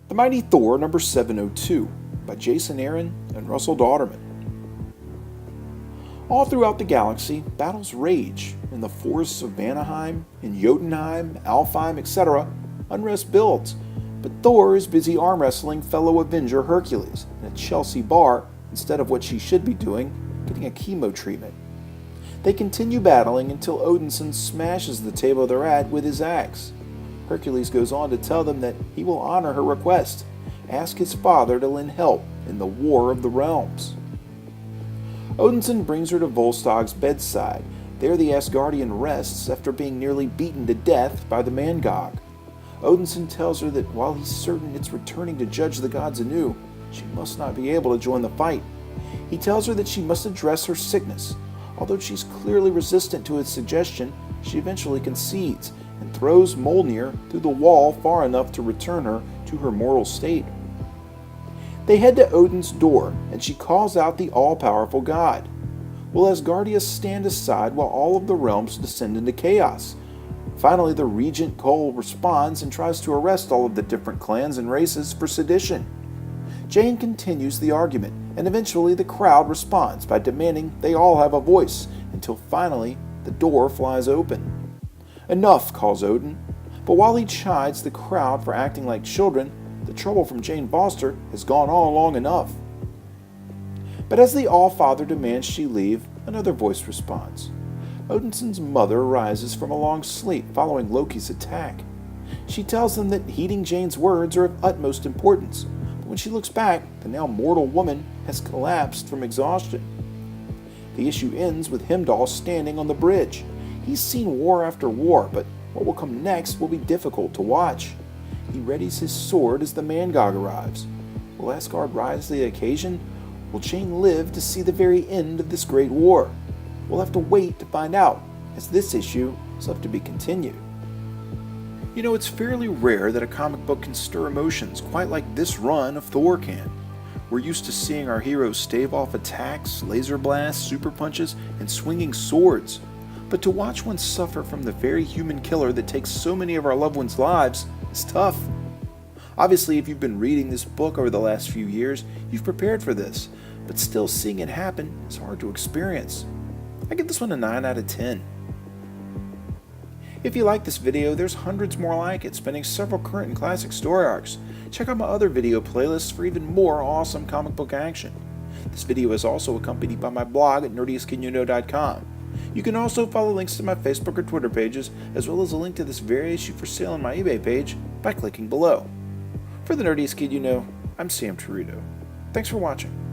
The Mighty Thor number 702 by Jason Aaron and Russell Dauterman. All throughout the galaxy, battles rage. In the forests of Vanaheim, in Jotunheim, Alfheim, etc., unrest builds. But Thor is busy arm wrestling fellow Avenger Hercules in a Chelsea bar instead of what she should be doing, getting a chemo treatment. They continue battling until Odinson smashes the table they're at with his axe. Hercules goes on to tell them that he will honor her request, ask his father to lend help in the War of the Realms. Odinson brings her to Volstag's bedside. There the Asgardian rests after being nearly beaten to death by the Mangog. Odinson tells her that while he's certain it's returning to judge the gods anew, she must not be able to join the fight. He tells her that she must address her sickness. Although she's clearly resistant to his suggestion, she eventually concedes and throws Mjolnir through the wall far enough to return her to her mortal state. They head to Odin's door, and she calls out the all-powerful god. Will Asgardia stand aside while all of the realms descend into chaos? Finally, the regent Cole responds and tries to arrest all of the different clans and races for sedition. Jane continues the argument, and eventually the crowd responds by demanding they all have a voice, until finally the door flies open. Enough, calls Odin, but while he chides the crowd for acting like children, the trouble from Jane Foster has gone on long enough. But as the All-Father demands she leave, another voice responds. Odinson's mother rises from a long sleep following Loki's attack. She tells them that heeding Jane's words are of utmost importance, but when she looks back, the now mortal woman has collapsed from exhaustion. The issue ends with Heimdall standing on the bridge. He's seen war after war, but what will come next will be difficult to watch. He readies his sword as the Mangog arrives. Will Asgard rise to the occasion? Will Jane live to see the very end of this great war? We'll have to wait to find out, as this issue is left to be continued. You know, it's fairly rare that a comic book can stir emotions quite like this run of Thor can. We're used to seeing our heroes stave off attacks, laser blasts, super punches, and swinging swords. But to watch one suffer from the very human killer that takes so many of our loved ones' lives is tough. Obviously, if you've been reading this book over the last few years, you've prepared for this, but still seeing it happen is hard to experience. I give this one a 9 out of 10. If you like this video, there's hundreds more like it, spanning several current and classic story arcs. Check out my other video playlists for even more awesome comic book action. This video is also accompanied by my blog at nerdiestkidyouknow.com. You can also follow links to my Facebook or Twitter pages, as well as a link to this very issue for sale on my eBay page by clicking below. For the Nerdiest Kid You Know, I'm Sam Torito. Thanks for watching.